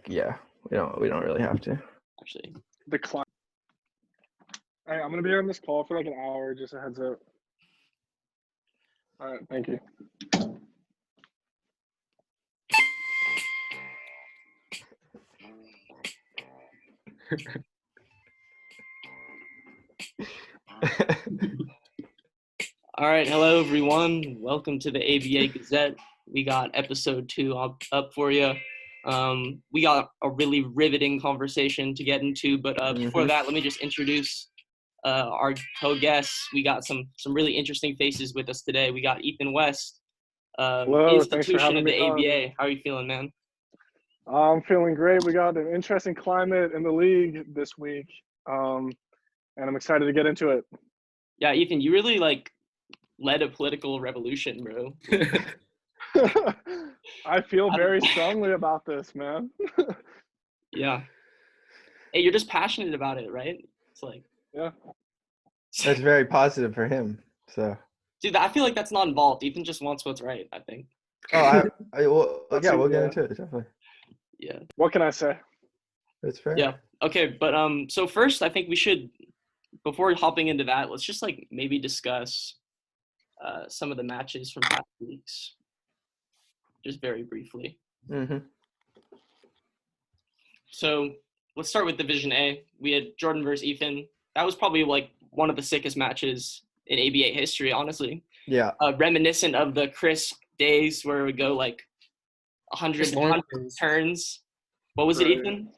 Yeah, we don't really have to. Actually, The climate. Hey, I'm gonna be on this call for like an hour. Just a heads up. All right, thank you. all right. Hello, everyone. Welcome to the ABA Gazette. We got episode 2 up for you. We got a really riveting conversation to get into, but before that, let me just introduce our co-guests. We got some really interesting faces with us today. We got Ethan West, Hello, thanks for institution having of the me on. ABA. How are you feeling, man? I'm feeling great. We got an interesting climate in the league this week, and I'm excited to get into it. Yeah, Ethan, you really led a political revolution, bro. I feel very strongly about this, man. Yeah. Hey, you're just passionate about it, right? It's like, yeah. That's very positive for him. So, dude, I feel like that's not involved. Ethan just wants what's right, I think. we'll get into it definitely. Yeah. What can I say? That's fair. Yeah. Okay, but so first, I think we should, before hopping into that, let's just maybe discuss some of the matches from past weeks, just very briefly. Mm-hmm. So let's start with Division A. We had Jordan versus Ethan. That was probably one of the sickest matches in ABA history, honestly. Yeah. Reminiscent of the Chris days where we go 100 turns. What was it, Ethan?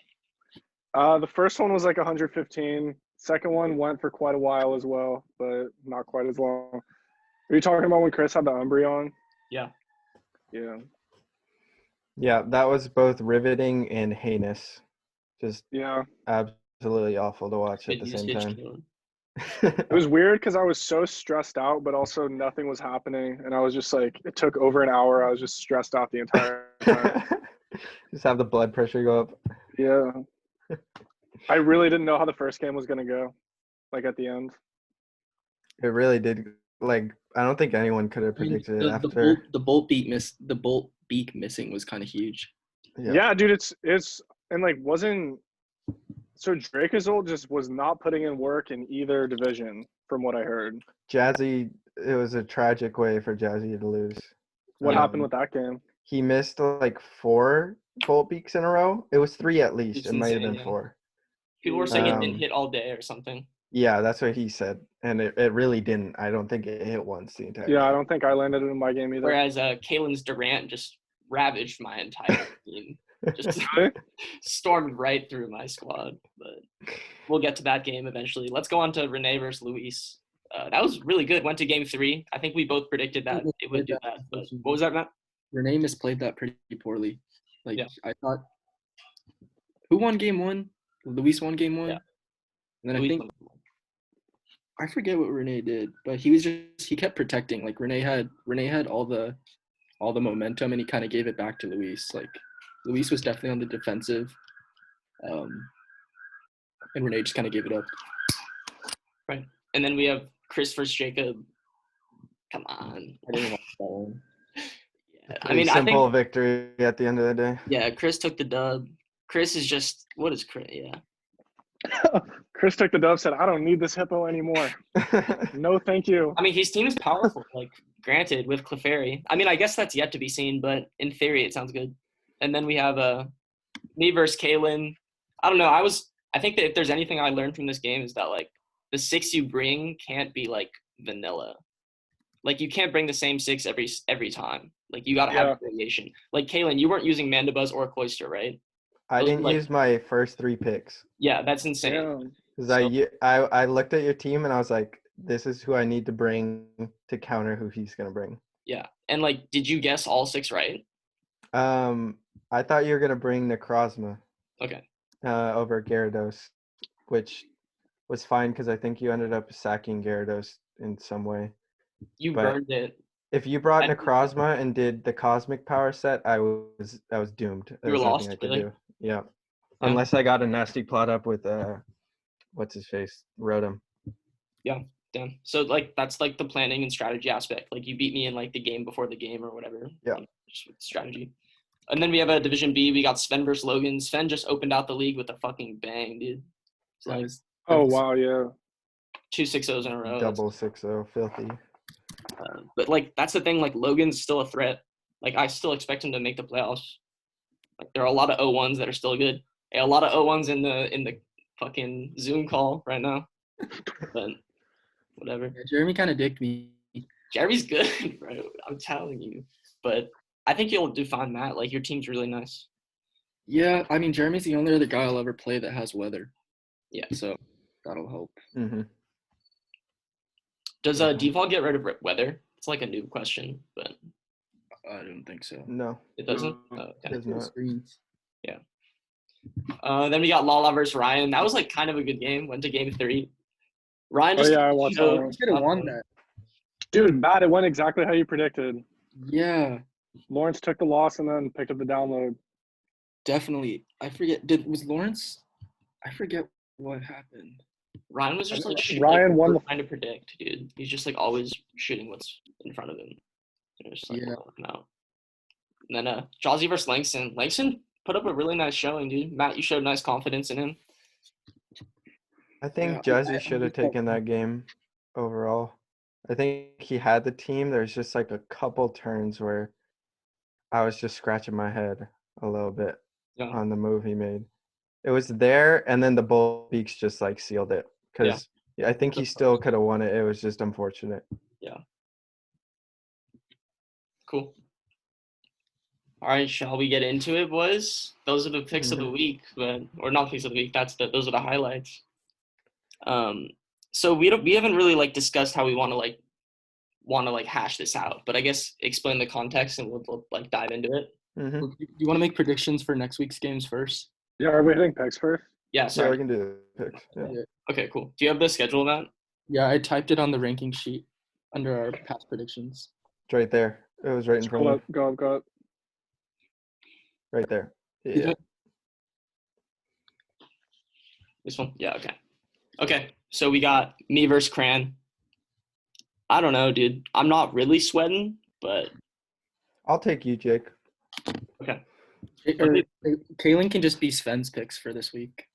The first one was 115. Second one went for quite a while as well, but not quite as long. Are you talking about when Chris had the Umbreon? Yeah. Yeah. Yeah, that was both riveting and heinous. Just absolutely awful to watch at the same time. It was weird because I was so stressed out, but also nothing was happening. And I was just it took over an hour. I was just stressed out the entire time. Just have the blood pressure go up. Yeah. I really didn't know how the first game was going to go, at the end. It really did. I don't think anyone could have predicted it after. The bolt beak missing was kind of huge. Yeah, dude, it's wasn't so Dracozolt just was not putting in work in either division from what I heard. Jazzy, it was a tragic way for Jazzy to lose. What happened with that game? He missed 4 bolt beaks in a row. It was 3 at least. It might have been 4. People were saying it didn't hit all day or something. Yeah, that's what he said. And it really didn't. I don't think it hit once the entire game. I don't think I landed it in my game either. Whereas Kalen's Durant just ravaged my entire team. Just stormed right through my squad. But we'll get to that game eventually. Let's go on to Renee versus Luis. That was really good. Went to game 3. I think we both predicted that it would do that. But what was that, Matt? Renee misplayed that pretty poorly. I thought, who won game 1? Luis won game 1. Yeah. And then I forget what Renee did, but he kept protecting. Renee had all the momentum, and he kind of gave it back to Luis. Luis was definitely on the defensive, and Renee just kind of gave it up. Right, and then we have Chris versus Jacob. Come on. I didn't watch that one. Yeah, simple victory at the end of the day. Yeah, Chris took the dub. Chris is just what is Chris? Yeah. Chris took the dub, said, I don't need this hippo anymore. No, thank you. His team is powerful, granted, with Clefairy. I guess that's yet to be seen, but in theory, it sounds good. And then we have me versus Kalen. I don't know. I think that if there's anything I learned from this game is that, the 6 you bring can't be, vanilla. You can't bring the same 6 every time. You got to have variation. Kalen, you weren't using Mandibuzz or Cloyster, right? I didn't use my first 3 picks. Yeah, that's insane. Because I looked at your team and I was like, this is who I need to bring to counter who he's gonna bring. Yeah, and did you guess all 6 right? I thought you were gonna bring Necrozma. Okay. Over Gyarados, which was fine because I think you ended up sacking Gyarados in some way. You burned it. If you brought Necrozma and did the Cosmic Power set, I was doomed. You were lost, really? Yeah. Unless I got a nasty plot up with what's his face? Rotom. Yeah, damn. So that's the planning and strategy aspect. You beat me in the game before the game or whatever. Yeah. Just with strategy. And then we have a Division B. We got Sven versus Logan. Sven just opened out the league with a fucking bang, dude. It's like Oh, wow, yeah. 2 6-0s in a row. Double 6-0, filthy. But, like, that's the thing. Like, Logan's still a threat. Like, I still expect him to make the playoffs. Like, there are a lot of 0-1s that are still good. Yeah, a lot of 0-1s in the fucking Zoom call right now. But whatever. Yeah, Jeremy kind of dicked me. Jeremy's good, bro. I'm telling you. But I think you'll do fine, Matt. Like, your team's really nice. Yeah, I mean, Jeremy's the only other guy I'll ever play that has weather. Yeah. So that'll help. Mm-hmm. Does default get rid of weather? It's like a new question, but I don't think so. No, it doesn't. it Okay. does not. Screens. Yeah. Then we got Lala versus Ryan. That was like kind of a good game. Went to game 3. Ryan just I watched that one. Should have won that. Dude, Matt, it went exactly how you predicted. Yeah, Lawrence took the loss and then picked up the download. definitely. I forget. Was Lawrence? I forget what happened. Ryan was just like Ryan won the trying to predict, dude. He's just like always shooting what's in front of him. And it's just like working out. And then Jazzy versus Langston. Langston put up a really nice showing, dude. Matt, you showed nice confidence in him. I think Jazzy should have taken that game overall. I think he had the team. There's just like a couple turns where I was just scratching my head a little bit on the move he made. It was there, and then the Bull Beaks just like sealed it because I think he still could have won it. It was just unfortunate. Yeah. Cool. All right, shall we get into it, boys? Those are the picks of the week, or not picks of the week. Those are the highlights. So we haven't really like discussed how we want to like hash this out, but I guess explain the context and we'll like dive into it. Mm-hmm. Do you want to make predictions for next week's games first? Yeah, are we hitting picks first? Yeah, sorry. Yeah, we can do the picks. Yeah. Okay, cool. Do you have the schedule, Matt? Yeah, I typed it on the ranking sheet under our past predictions. It's right there. It was right in front of me. Go up. Right there. Yeah. This one? Yeah, okay. Okay, so we got me versus Cran. I don't know, dude. I'm not really sweating, but I'll take you, Jake. okay. Kaylin can just be Sven's picks for this week.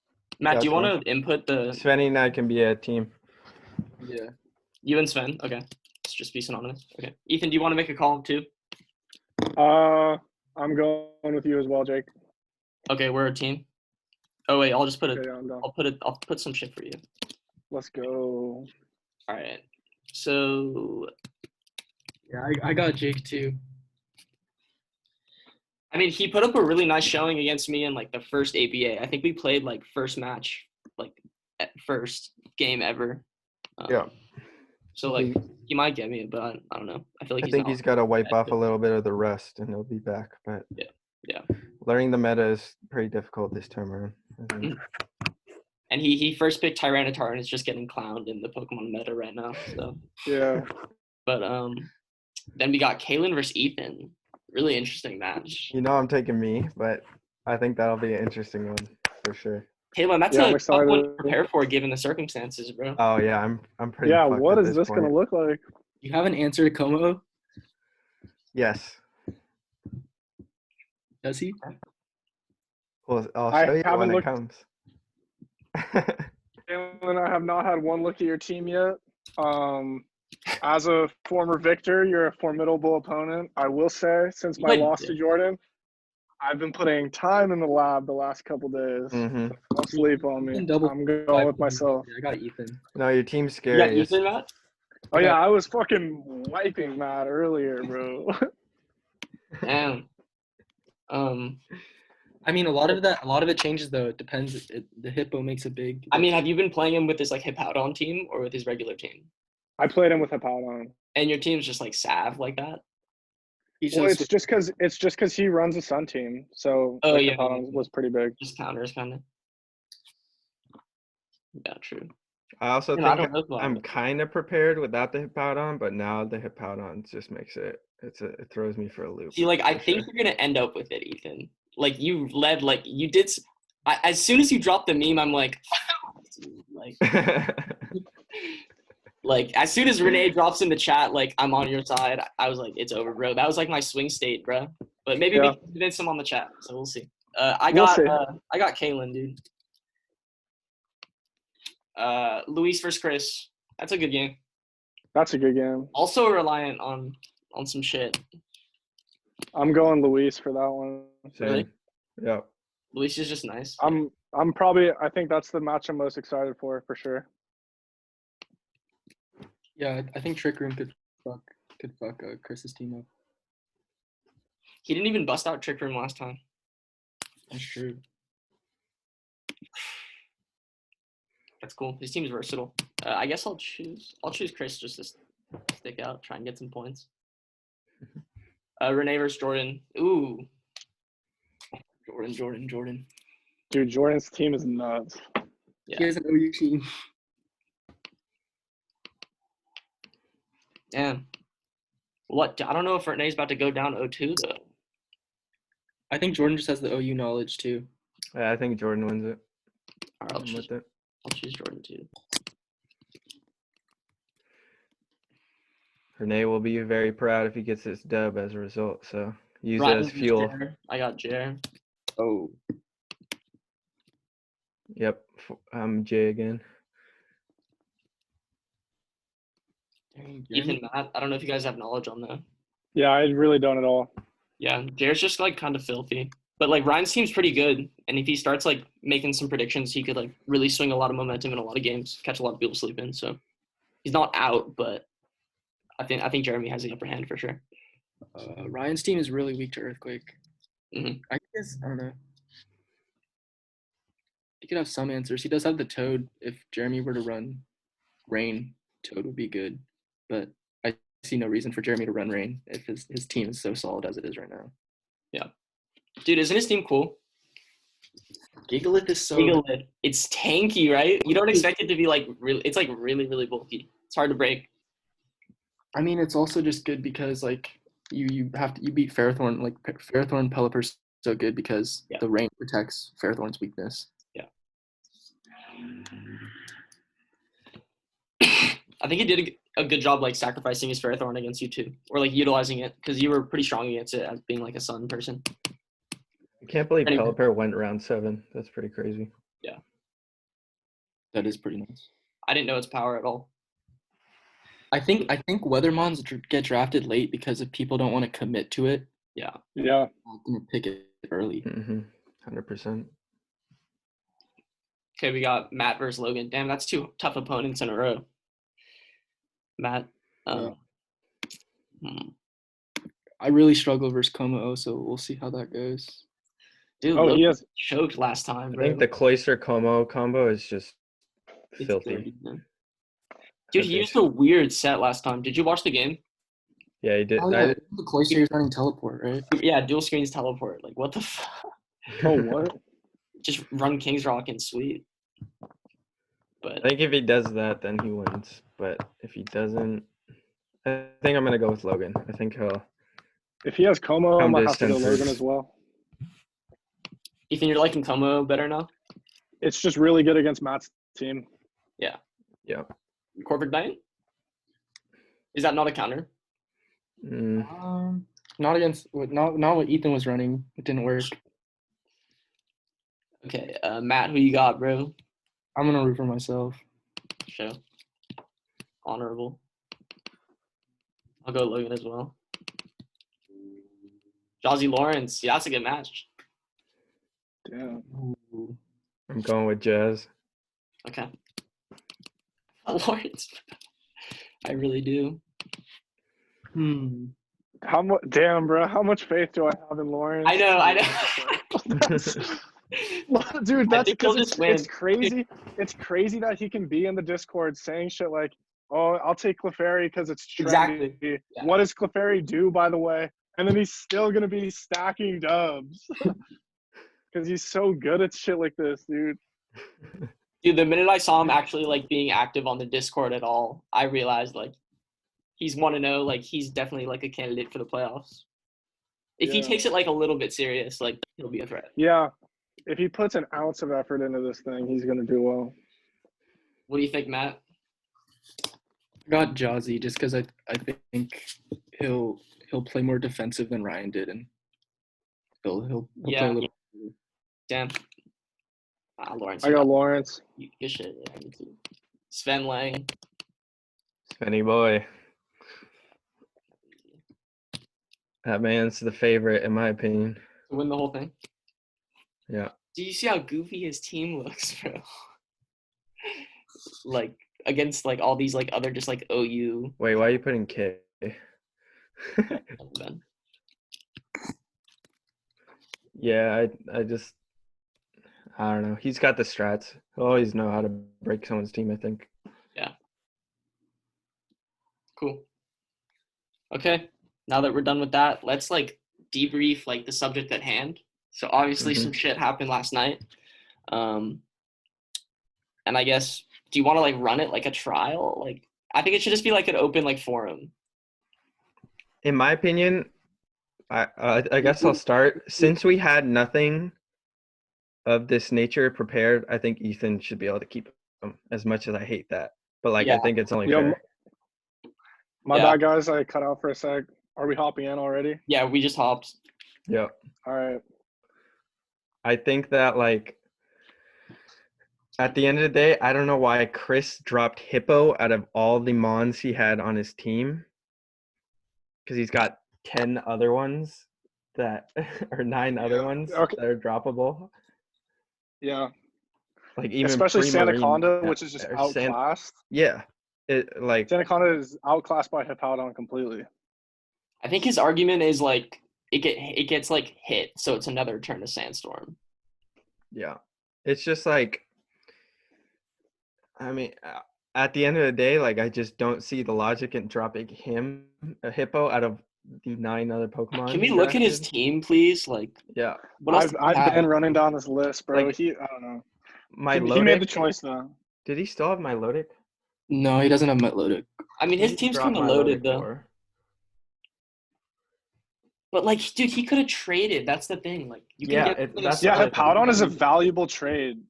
Matt, do you want to input the Svenny and I can be a team. Yeah. You and Sven? Okay. Let's just be synonymous. Okay. Ethan, do you want to make a call too? I'm going with you as well, Jake. Okay, we're a team. Oh wait, I'll just put it. Okay, I'm done. I'll put some shit for you. Let's go. All right. So Yeah, I got Jake too. I mean, he put up a really nice showing against me in like the first ABA. I think we played like first match, like first game ever. Yeah. So like he might get me, but I don't know. I feel like he's got to wipe off a little bit of the rust, and he'll be back. But yeah. Learning the meta is pretty difficult this time around. I think. And he first picked Tyranitar and is just getting clowned in the Pokemon meta right now. So yeah. But then we got Kaylin versus Ethan. Really interesting match. You know I'm taking me, but I think that'll be an interesting one for sure. Kaylin, that's a tough one to prepare for given the circumstances, bro. Oh yeah, I'm pretty. Yeah, what is this gonna look like? You have an answer to Como? Yes. Does he? Well, I'll show you when it comes. Kaylin, I have not had one look at your team yet. As a former victor, you're a formidable opponent. I will say, since my loss to Jordan, I've been putting time in the lab the last couple days. Mm-hmm. Don't sleep on me. I'm going with myself. I got Ethan. No, your team's scary. You got Ethan, Matt? Oh yeah, I was fucking wiping Matt earlier, bro. Damn. I mean, a lot of it changes though. It depends. The Hippo makes a big. I mean, have you been playing him with his like Hippowdon team or with his regular team? I played him with Hippowdon. And your team's just like Sav like that? Well, it's just because he runs a Sun team, so Hippowdon was pretty big. Just counters, kind of. Yeah, true. I also think I'm kind of prepared without the Hippowdon, but now the Hippowdon just makes it. It throws me for a loop. See, like I think you're gonna end up with it, Ethan. Like you led, like you did. As soon as you dropped the meme, I'm like, like as soon as Renee drops in the chat, like I'm on your side. I was like, it's over, bro. That was like my swing state, bro. but maybe we Yeah. can convince him on the chat. So we'll see. We'll see. I got Kalen, dude. Luis versus Chris. That's a good game. That's a good game. Also reliant on some shit. I'm going Luis for that one. Really? Yep. Luis is just nice. I'm probably. I think that's the match I'm most excited for sure. Yeah, I think Trick Room could fuck Chris's team up. He didn't even bust out Trick Room last time. That's true. That's cool. His team's versatile. I guess I'll choose Chris just to stick out, try and get some points. Renee versus Jordan. Ooh. Jordan. Dude, Jordan's team is nuts. Yeah. He has an OU team. Damn. What? I don't know if Renee's about to go down 0-2 though. I think Jordan just has the OU knowledge too. Yeah, I think Jordan wins it. All right, I'm with it. I'll choose Jordan too. Renee will be very proud if he gets this dub as a result. So use it Ryan as versus fuel. Jer. I got Jer. Oh. Yep. I'm Jay again. Dang, Ethan, Matt. I don't know if you guys have knowledge on that. Yeah, I really don't at all. Yeah, Jer's just like kind of filthy. But like Ryan's team's pretty good, and if he starts like making some predictions, he could like really swing a lot of momentum in a lot of games, catch a lot of people sleeping. So he's not out, but I think Jeremy has the upper hand for sure. Ryan's team is really weak to Earthquake. Mhm. I guess I don't know. He could have some answers. He does have the Toad. If Jeremy were to run Rain, Toad would be good. But I see no reason for Jeremy to run Rain if his team is so solid as it is right now. Yeah, dude, isn't his team cool? Gigalith is so Gigalithe. It's tanky, right? You don't expect it to be like really. It's like really, really bulky. It's hard to break. I mean, it's also just good because like you beat Fairthorn. Like Fairthorn Pelipper's so good because Yeah. the Rain protects Fairthorn's weakness. Yeah. I think he did a good job like sacrificing his Fairthorn against you too, or like utilizing it because you were pretty strong against it as being like a sun person. I can't believe Anyway. Pelipper went round 7. That's pretty crazy. That is pretty nice. I didn't know its power at all. I think Weathermons get drafted late because if people don't want to commit to it, Yeah. Yeah. I'm gonna pick it early. 100%. Okay, we got Matt versus Logan. Damn, that's 2 tough opponents in a row. Matt. I really struggle versus Como, so we'll see how that goes. Dude, Oh, Logan he has. choked last time, I bro. think the Cloister Como combo is just It's filthy. dirty, man. Dude, he used a weird set last time. Did you watch the game? Yeah, he did. Oh yeah, the Cloister is running teleport, right? Yeah, dual screens teleport. Like, what the fuck? Oh, what? Just run King's Rock and sweet. But I think if he does that, then he wins. But if he doesn't, I think I'm gonna go with Logan. I think he'll. If he has Como, I Come might to have to go senses. Logan as well. Ethan, you're liking Como better now? It's just really good against Matt's team. Yeah. Yeah. Corporate Knight? Is that not a counter? Not what Ethan was running. It didn't work. Okay, Matt, who you got, bro? I'm gonna root for myself. Show. Honorable. I'll go Logan as well. Jazzy Lawrence. Yeah, that's a good match. Damn. Ooh. I'm going with Jazz. Okay. Lawrence. I really do. How much? Damn, bro. How much faith do I have in Lawrence? I know. Dude, that's think he'll because just win. it's crazy. It's crazy that he can be in the Discord saying shit like, "Oh, I'll take Clefairy because it's trendy." Exactly. Yeah. What does Clefairy do, by the way? And then he's still gonna be stacking dubs because he's so good at shit like this, dude. Dude, the minute I saw him actually like being active on the Discord at all, I realized like he's 1-0. Like he's definitely like a candidate for the playoffs. If he Yeah. takes it like a little bit serious, like he'll be a threat. Yeah, if he puts an ounce of effort into this thing, he's gonna do well. What do you think, Matt? I got Jazzy just because I think he'll play more defensive than Ryan did, and He'll play Yeah. a little. Damn. Lawrence. I got Lawrence. Good shit. Yeah, me too. Sven Lang. Spenny boy. That man's the favorite, in my opinion. To win the whole thing. Yeah. Do you see how goofy his team looks, bro? Like against like all these like other just like OU. Wait, why are you putting K? Yeah, I just I don't know. He's got the strats. He'll always know how to break someone's team, I think. Yeah. Cool. Okay. Now that we're done with that, let's like debrief like the subject at hand. So obviously some shit happened last night. And I guess do you want to like run it like a trial? Like I think it should just be like an open like forum. In my opinion, I guess I'll start. Since we had nothing of this nature prepared, I think Ethan should be able to keep them, as much as I hate that. But like Yeah. I think it's only Yo, fair. My Yeah. bad, guys. I cut out for a sec. Are we hopping in already? Yeah, we just hopped. Yeah. All right. I think that like at the end of the day, I don't know why Chris dropped Hippo out of all the Mons he had on his team. Because he's got 10 other ones that or 9 other ones Okay. that are droppable. Yeah. Like even Especially Pre-Marine, Sanaconda, which is just or outclassed. Yeah. It like Sanaconda is outclassed by Hippowdon completely. I think his argument is like it gets like hit, so it's another turn to Sandstorm. yeah. It's just like I mean at the end of the day, like I just don't see the logic in dropping him a Hippo out of the 9 other Pokemon. Can we he look at his drafted. team, please? Like Yeah. what else? I've been running down this list, bro. Like, I don't know. My He Lodic, made the choice though. Did he still have my Lodic? No, he doesn't have Metloadic. I mean, his team's kind of loaded though. For? But like, dude, he could have traded. That's the thing. Like, you can Yeah, get that's Yeah, the other Hippowdon thing. is a valuable trade.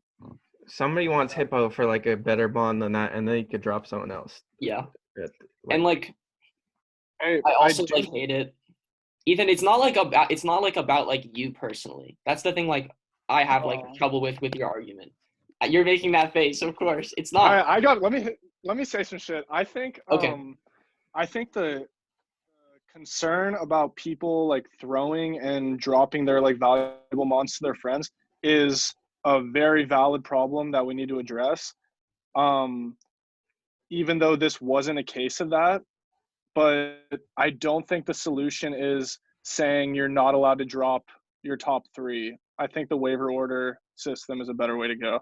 Somebody wants Hippo for like a better bond than that, and then you could drop someone else. Yeah, Like, and like, Hey, I also do- like hate it. Ethan, it's not like about like you personally. That's the thing. Like, I have like trouble with your argument. You're making that face, of course. It's not. I got. Let me say some shit. I think. Okay. I think the concern about people like throwing and dropping their like valuable mons to their friends is a very valid problem that we need to address. Even though this wasn't a case of that, but I don't think the solution is saying you're not allowed to drop your top 3. I think the waiver order system is a better way to go.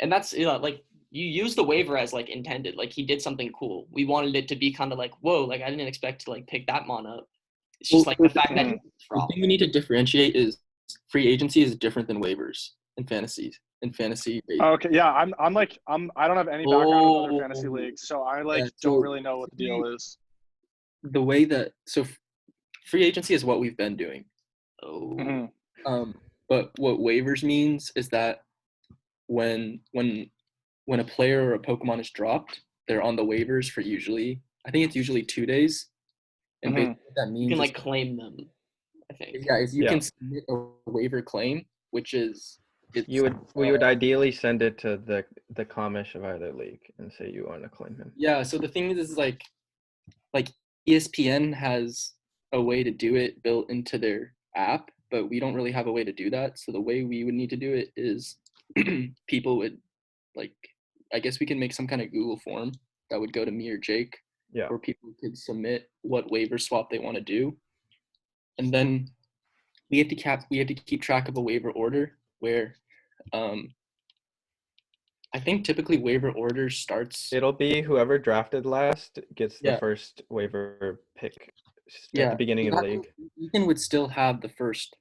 And that's like you use the waiver as like intended. Like he did something cool. We wanted it to be kind of like, whoa, like I didn't expect to like pick that mon up. It's just like the fact that The thing we need to differentiate is free agency is different than waivers in fantasy. Okay, yeah, I don't have any background in other fantasy leagues, so I don't really know what the deal is. The way that free agency is what we've been doing. But what waivers means is that when a player or a Pokemon is dropped, they're on the waivers for I think it's usually 2 days. And basically what that means you can like claim them, I think. Yeah, is you can submit a waiver claim, which is we would ideally send it to the commish of either league and say you want to claim him. Yeah, so the thing is like ESPN has a way to do it built into their app, but we don't really have a way to do that. So the way we would need to do it is people would I guess we can make some kind of Google form that would go to me or Jake, where people could submit what waiver swap they want to do, and then we have to keep track of a waiver order where I think typically waiver order starts. It'll be whoever drafted last gets the first waiver pick at the beginning of the league. Ethan would still have the first.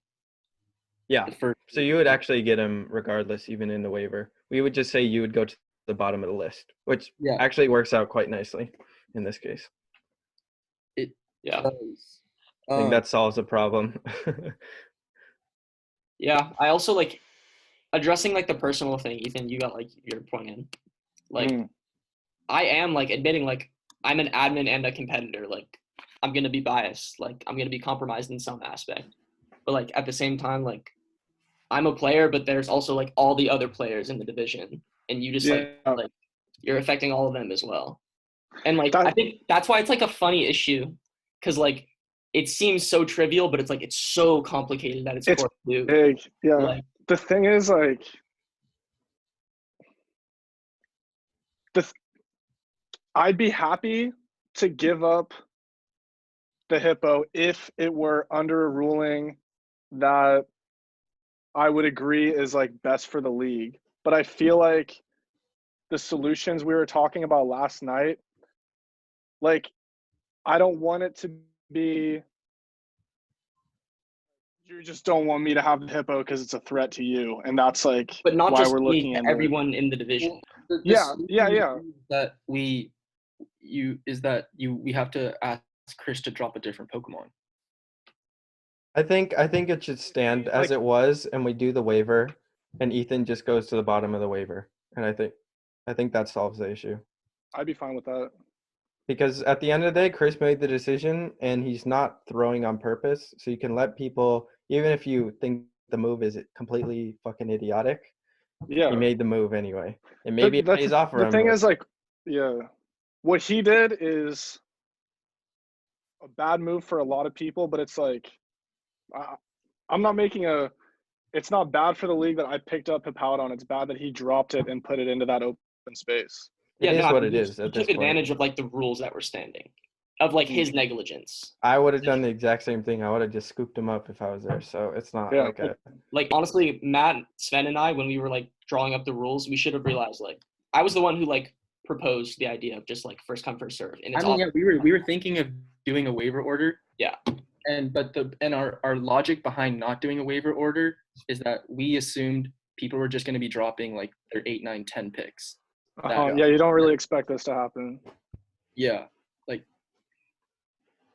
Yeah. So you would actually get him regardless, even in the waiver. We would just say you would go to the bottom of the list, which actually works out quite nicely in this case. It does. I think that solves the problem. Yeah, I also addressing the personal thing. Ethan, you got your point in. I am admitting I'm an admin and a competitor. I'm gonna be biased. I'm gonna be compromised in some aspect. but like at the same time, like I'm a player, but there's also like all the other players in the division, and you just like you're affecting all of them as well. And like I think that's why it's like a funny issue, because like it seems so trivial, but it's like it's so complicated that it's big. Yeah. Like, the thing is, like, I'd be happy to give up the hippo if it were under a ruling that I would agree is like best for the league. But I feel like the solutions we were talking about last night, like, I don't want it to be you just don't want me to have the hippo because it's a threat to you, and that's like but not why just we're looking at everyone in the division. Well, yeah. That we have to ask Chris to drop a different Pokemon. I think it should stand as it was, and we do the waiver, and Ethan just goes to the bottom of the waiver, and I think that solves the issue. I'd be fine with that. Because at the end of the day, Chris made the decision, and he's not throwing on purpose. So you can let people, even if you think the move is completely fucking idiotic, yeah, he made the move anyway. And maybe it pays off for him. The thing is, like, yeah, what he did is a bad move for a lot of people, but it's like, I'm not making it's not bad for the league that I picked up Hippowdon. It's bad that he dropped it and put it into that open space. It is what it is He took advantage of like the rules that were standing, of like his negligence. I would have done the exact same thing. I would have just scooped him up if I was there. So it's not like honestly, Matt, Sven, and I, when we were like drawing up the rules, we should have realized like I was the one who like proposed the idea of just like first come first serve. And it's we were thinking of doing a waiver order. Yeah. And our logic behind not doing a waiver order is that we assumed people were just going to be dropping like their 8, 9, 10 picks. Yeah, you don't really expect this to happen. Yeah, like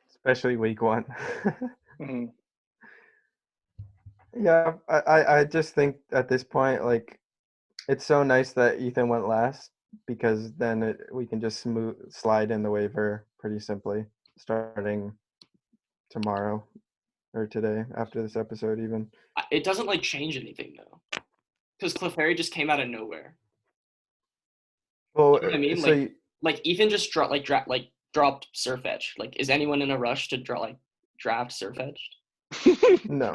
especially week 1. Mm-hmm. Yeah, I just think at this point, like, it's so nice that Ethan went last, because then we can just slide in the waiver pretty simply starting tomorrow or today after this episode even. It doesn't like change anything though, because Clefairy just came out of nowhere. Well, you know what I mean, like Ethan just dropped Surfetch. Like, is anyone in a rush to draft Surfetch? No.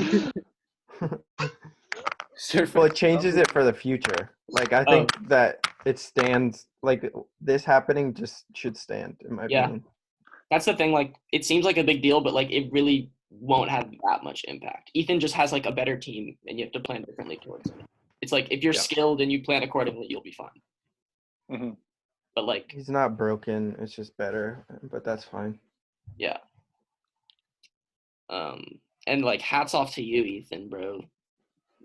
Well, it changes it for the future. Like, I think that it stands, like, this happening just should stand, in my opinion. That's the thing. Like, it seems like a big deal, but like it really won't have that much impact. Ethan just has like a better team, and you have to plan differently towards it. It's like if you're skilled and you plan accordingly, you'll be fine. Mm-hmm. But like, he's not broken. It's just better, but that's fine. Yeah. And like, hats off to you, Ethan, bro.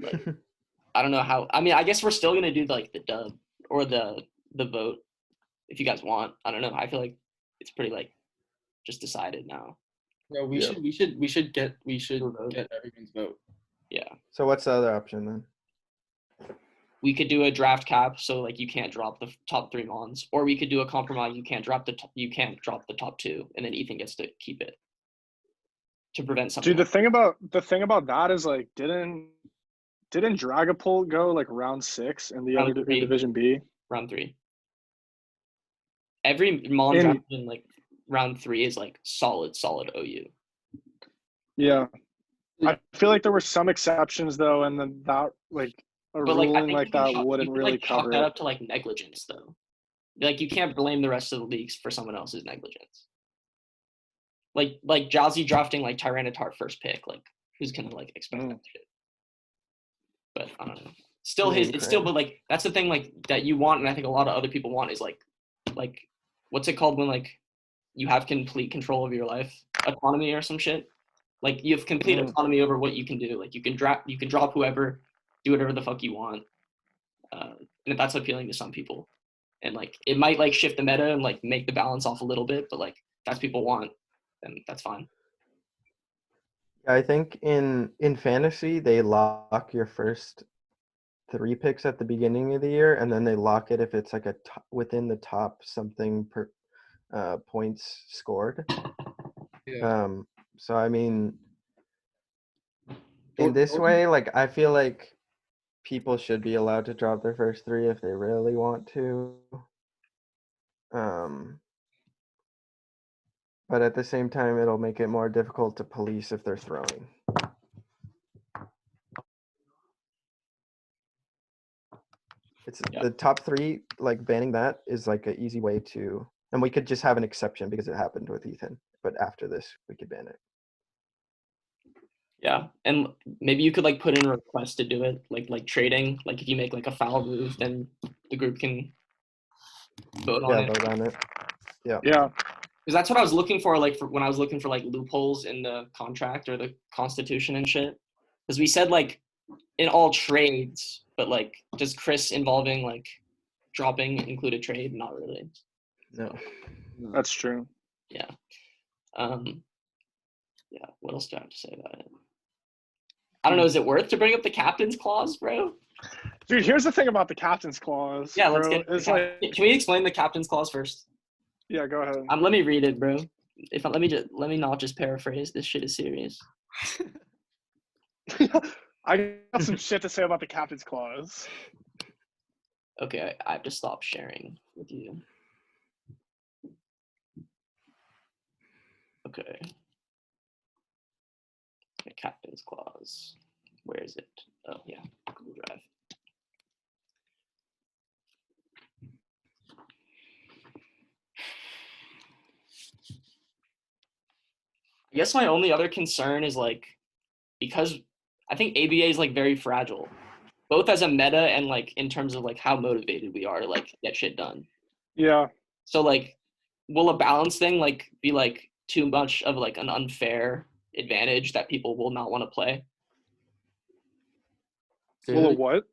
Like, I don't know how. I mean, I guess we're still gonna do like the dub or the vote if you guys want. I don't know. I feel like it's pretty like just decided now. No, we should get everyone's vote. Yeah. So what's the other option then? We could do a draft cap, so like you can't drop the top 3 mons, or we could do a compromise. You can't drop the top 2, and then Ethan gets to keep it to prevent something. Dude, the thing about that is like, didn't Dragapult go like round 6 in the other Division B? Round 3. Every mon draft in like round 3 is like solid OU. Yeah, I feel like there were some exceptions though, and then that like a ruling like that wouldn't really cover that it. up to like negligence though. Like, you can't blame the rest of the leagues for someone else's negligence. Like Jazzy drafting like Tyranitar first pick, like who's gonna like expect that shit? But I don't know. Still but like that's the thing like that you want, and I think a lot of other people want is like what's it called when like you have complete control of your life, autonomy or some shit. Like, you have complete autonomy over what you can do. Like, you can drop whoever, do whatever the fuck you want, and that's appealing to some people. And like it might like shift the meta and like make the balance off a little bit, but like that's people want, then that's fine. I think in fantasy they lock your first 3 picks at the beginning of the year, and then they lock it if it's like within the top something per points scored. Yeah. So I mean, in this way, like I feel like people should be allowed to drop their first three if they really want to. But at the same time, it'll make it more difficult to police if they're throwing. It's the top three, like banning that is like an easy way to, and we could just have an exception because it happened with Ethan. But after this, we could ban it. Yeah, and maybe you could like put in a request to do it, like trading. Like if you make like a foul move, then the group can vote on it. Vote on it. Yeah. Yeah. Because that's what I was looking for, like when I was looking for like loopholes in the contract or the constitution and shit. Because we said like in all trades, but like does Chris involving like dropping include a trade? Not really. No. That's true. Yeah. Yeah. What else do I have to say about it? I don't know. Is it worth to bring up the captain's clause, bro? Dude, here's the thing about the captain's clause. Yeah, let's bro. get. It's Can we explain the captain's clause first? Yeah, go ahead. Let me read it, bro. Let me not just paraphrase. This shit is serious. I got some shit to say about the captain's clause. Okay, I have to stop sharing with you. Okay. The captain's clause. Where is it? Oh yeah, Google Drive. I guess my only other concern is like, because I think ABA is like very fragile, both as a meta and like in terms of like how motivated we are to like get shit done. Yeah. So like, will a balance thing like be like too much of like an unfair advantage that people will not want to play? Well, a what?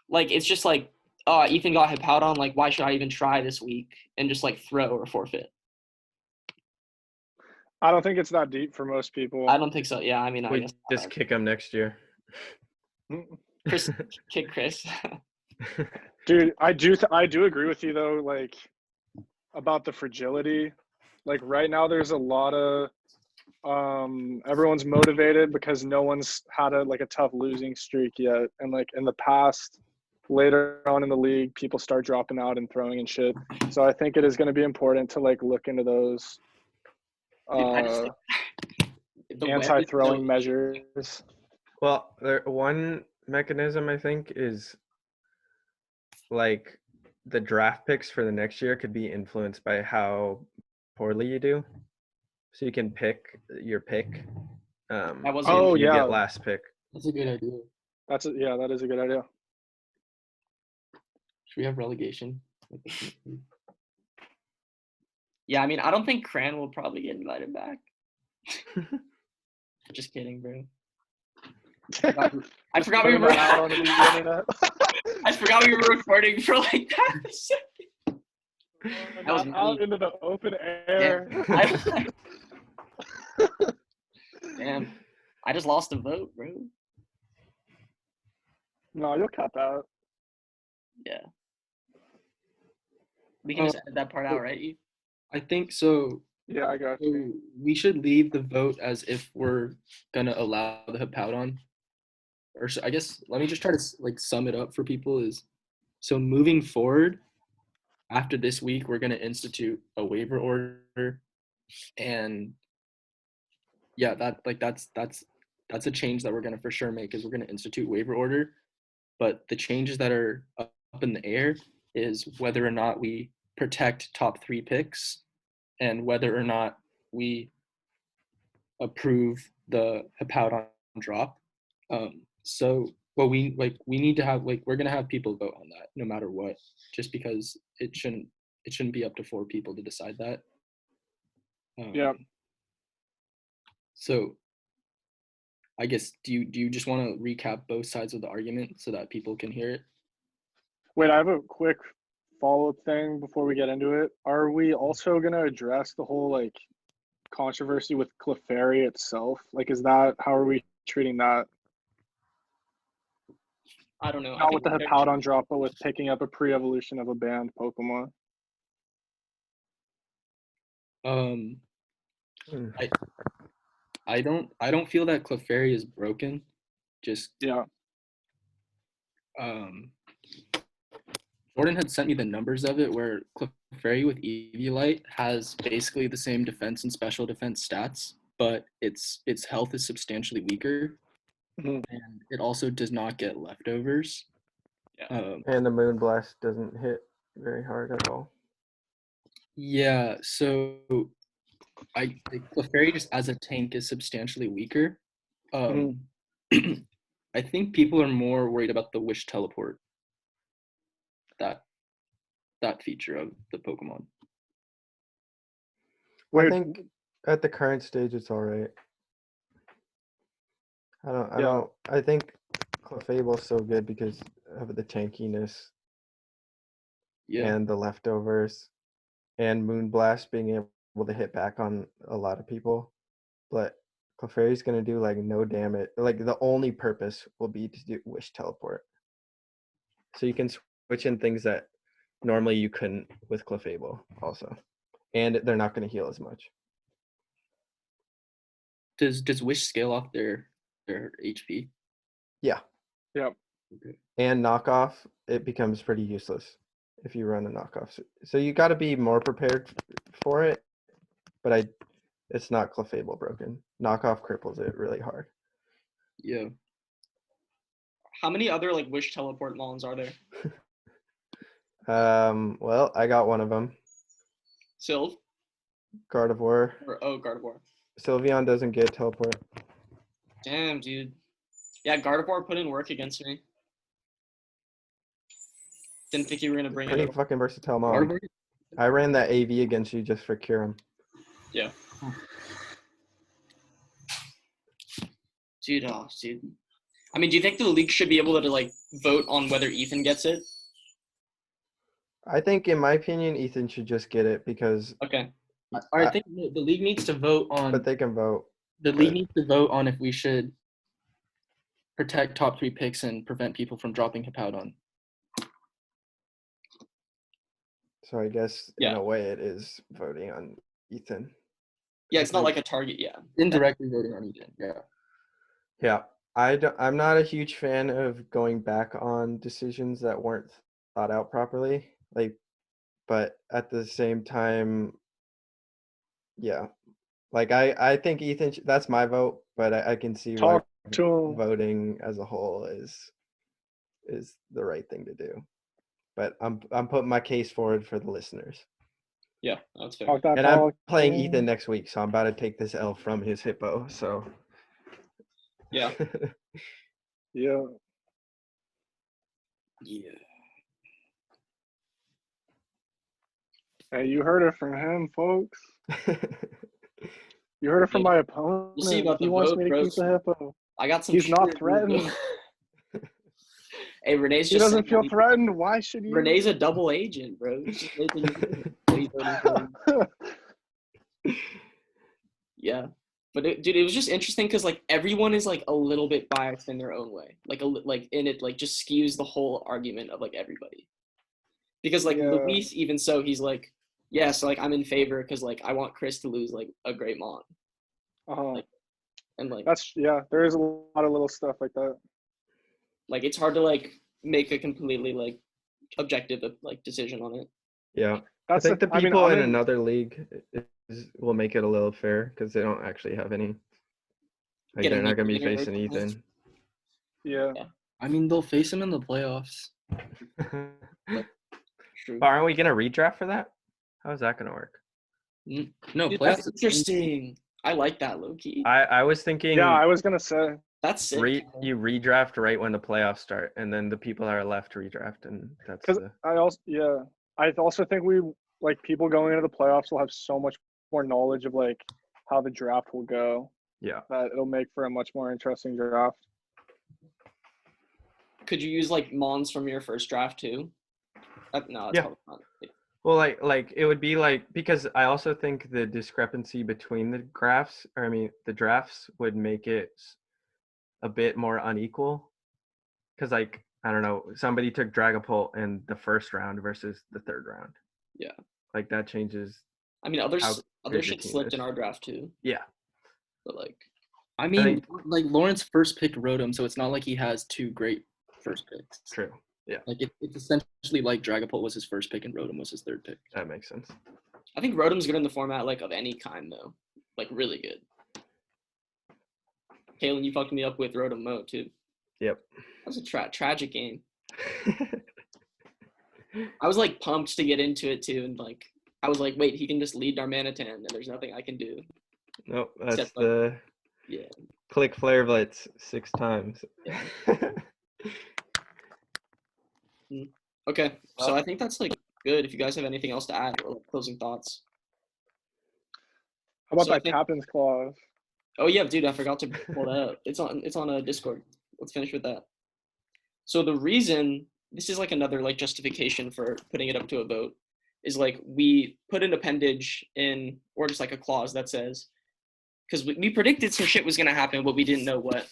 Like it's just like, oh, Ethan got hip out on, like why should I even try this week and just like throw or forfeit? I don't think it's that deep for most people. I don't think so. Yeah, I mean, I We guess just kick him next year. Chris, kick Chris. Dude, I do agree with you though, like about the fragility. Like right now there's a lot of everyone's motivated because no one's had a tough losing streak yet. And like in the past, later on in the league, people start dropping out and throwing and shit. So I think it is going to be important to like look into those anti-throwing measures. Well, one mechanism I think is like the draft picks for the next year could be influenced by how poorly you do. So you can pick your pick. You get last pick. That's a good idea. That is a good idea. Should we have relegation? Yeah, I mean, I don't think Cran will probably get invited back. Just kidding, bro. I forgot we were out on the internet. I forgot we were recording for like that a second. I was out into the open air. Damn, I just lost a vote, bro. No, you'll cut that. Yeah. We can just edit that part out, right? I think so. Yeah, I got you. So we should leave the vote as if we're gonna allow the Hippout. Or so I guess let me just try to like sum it up for people. Is so moving forward after this week, we're gonna institute a waiver order, and yeah, that's a change that we're gonna for sure make. Is we're gonna institute waiver order, but the changes that are up in the air is whether or not we protect top 3 picks and whether or not we approve the Hippout drop. So what we need to have, like, we're gonna have people vote on that no matter what, just because it shouldn't be up to 4 people to decide that. Yeah. So I guess do you just want to recap both sides of the argument so that people can hear it? Wait, I have a quick follow-up thing before we get into it. Are we also gonna address the whole like controversy with Clefairy itself? Like, how are we treating that? I don't know. Not with the Hippowdon drop, but with picking up a pre-evolution of a banned Pokemon. I don't feel that Clefairy is broken. Just Yeah. Jordan had sent me the numbers of it, where Clefairy with Eviolite has basically the same defense and special defense stats, but its health is substantially weaker, Mhm. and it also does not get leftovers. Yeah. And the Moonblast doesn't hit very hard at all. Yeah, so I think Clefairy just as a tank is substantially weaker. I think people are more worried about the Wish Teleport, that feature of the Pokemon. I Wait, think at the current stage it's all right. I think Clefable's so good because of the tankiness Yeah, and the leftovers and Moonblast being able to hit back on a lot of people. But Clefairy's gonna do like no damage. Like the only purpose will be to do Wish Teleport. So you can switch in things that normally you couldn't with Clefable also. And they're not gonna heal as much. does Wish scale off their HP? Yeah. Yep. Okay. And knockoff, it becomes pretty useless if you run a knockoff. So you got to be more prepared for it. But it's not Clefable broken. Knockoff cripples it really hard. Yeah. How many other like Wish Teleport Mons are there? Well, I got one of them. Sylve Gardevoir. or Gardevoir. Sylveon doesn't get teleport. Damn, dude. Yeah, Gardevoir put in work against me. Didn't think you were gonna bring Pretty it. fucking versatile mom. Gardevoir? I ran that AV against you just for Kyurem. Yeah. Dude, dude. I mean, do you think the league should be able to like vote on whether Ethan gets it? I think, in my opinion, Ethan should just get it because. Okay. I think the league needs to vote on. But they can vote. The league needs to vote on if we should protect top 3 picks and prevent people from dropping Hippowdon. So I guess in Yeah. a way it is voting on Ethan. Yeah, it's not like a target. Yeah. Indirectly voting on Ethan. Yeah. Yeah. I'm not a huge fan of going back on decisions that weren't thought out properly. But at the same time, yeah. Like I think Ethan. That's my vote, but I can see why Talk to him. voting as a whole is the right thing to do. But I'm putting my case forward for the listeners. Yeah, that's fair. Talk that And I'm talk. playing Ethan next week, so I'm about to take this L from his hippo. So Yeah. Yeah. Yeah. Hey, you heard it from him, folks. You heard it from my opponent. We'll see about He the wants vote, me to bro. keep the hippo. I got some. He's not shit, bro. threatened. Hey, Renee's He just doesn't saying feel threatened. Why should you? Renee's a double agent, bro. He's just making you Yeah, but dude, it was just interesting because like everyone is like a little bit biased in their own way, like in it like just skews the whole argument of like everybody. Because like Yeah. Luis, even so, he's like, yeah, so like I'm in favor because like I want Chris to lose like a great Mon, Like, and like there is a lot of little stuff like that. Like it's hard to like make a completely like objective like decision on it. Yeah, I think the people I'm in another league will make it a little fair because they don't actually have any. Like they're not gonna be facing Ethan. Yeah. I mean, they'll face him in the playoffs. True. But aren't we gonna redraft for that? How's that gonna work? No, Dude, playoffs. that's interesting. I like that, low key. I was thinking. Yeah, I was gonna say. That's sick. You redraft right when the playoffs start, and then the people that are left redraft, and that's. Because I also think like people going into the playoffs will have so much more knowledge of like how the draft will go. Yeah. That it'll make for a much more interesting draft. Could you use like Mons from your first draft too? No, that's probably not. Well, like it would be like because I also think the discrepancy between the the drafts would make it a bit more unequal. Because like I don't know, somebody took Dragapult in the first round versus the third round. Yeah. Like that changes. I mean, other shit slipped in our draft too. Yeah. But like, I mean, think- like Lawrence first picked Rodham, so it's not like he has two great first picks. True. Yeah, Like it's essentially like Dragapult was his first pick and Rodham was his third pick. that makes sense. I think Rodham's good in the format like of any kind though, like really good. Kalen, you fucked me up with Rodham Mo too. Yep. That was a tragic game. I was like pumped to get into it too, and like I was like, wait, he can just lead Darmanitan, and there's nothing I can do. Nope, that's Except, like, the Yeah. click Flare Blitz 6 times. Yeah. Okay, so I think that's like good. If you guys have anything else to add or like closing thoughts. How about So I that think- captain's clause? Oh yeah, dude, I forgot to pull that up. It's on a Discord. Let's finish with that. So the reason this is like another like justification for putting it up to a vote is like we put an appendage in or just like a clause that says because we predicted some shit was gonna happen, but we didn't know what.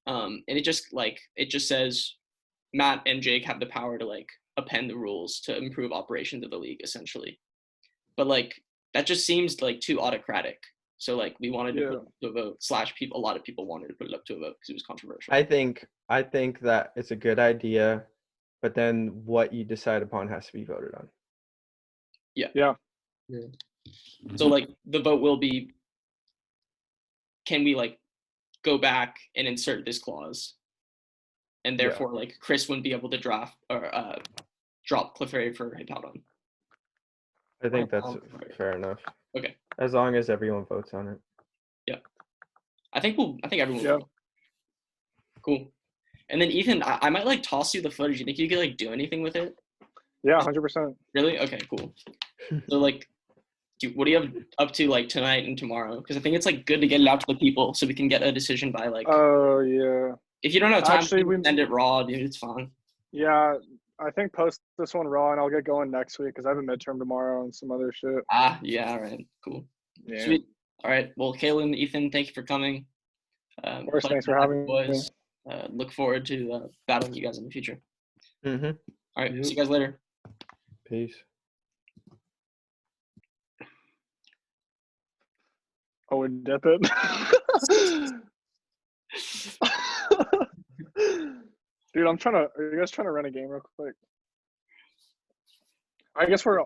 And it just says Matt and Jake have the power to like append the rules to improve operations of the league essentially. But like that just seems like too autocratic. So like we wanted to put it up to a vote. A lot of people wanted to put it up to a vote because it was controversial. I think that it's a good idea, but then what you decide upon has to be voted on. Yeah. So like the vote will be, can we like go back and insert this clause? And Yeah. therefore like Chris wouldn't be able to draft or drop Clefairy for Hippowdon. I think that's Right. fair enough. Okay. As long as everyone votes on it. I think everyone Yeah. will. Cool. And then Ethan, I might like toss you the footage. You think you could like do anything with it? Yeah, 100%. Really? Okay, cool. So like what do you have up to like tonight and tomorrow? Because I think it's like good to get it out to the people so we can get a decision by like Oh, yeah. if you don't have time Actually, to send it raw, dude, it's fine. Yeah, I think post this one raw and I'll get going next week because I have a midterm tomorrow and some other shit. Yeah, all right, cool. Yeah. Sweet. All right. Well, Kaylin, Ethan, thank you for coming. Of course, Pleasure thanks to for have having you boys. me. Look forward to battling you guys in the future. Mm-hmm. All right. See you guys later. Peace. Oh, we dip it. Dude, are you guys trying to run a game real quick? I guess we're.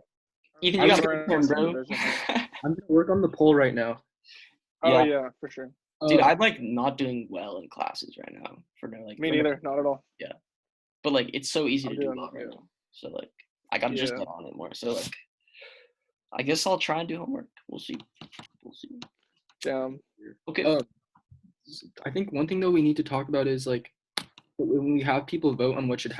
Ethan, I you guess got we're a in turn, the same bro. division, huh? I'm gonna work on the poll right now. Oh, Yeah. yeah, for sure. Dude, I'm like not doing well in classes right now. Me neither, not at all. But like it's so easy I'm to do doing well right good. now. So like I gotta just Yeah. get on it more. So like I guess I'll try and do homework. We'll see. Damn. Okay. I think one thing though we need to talk about is like when we have people vote on what should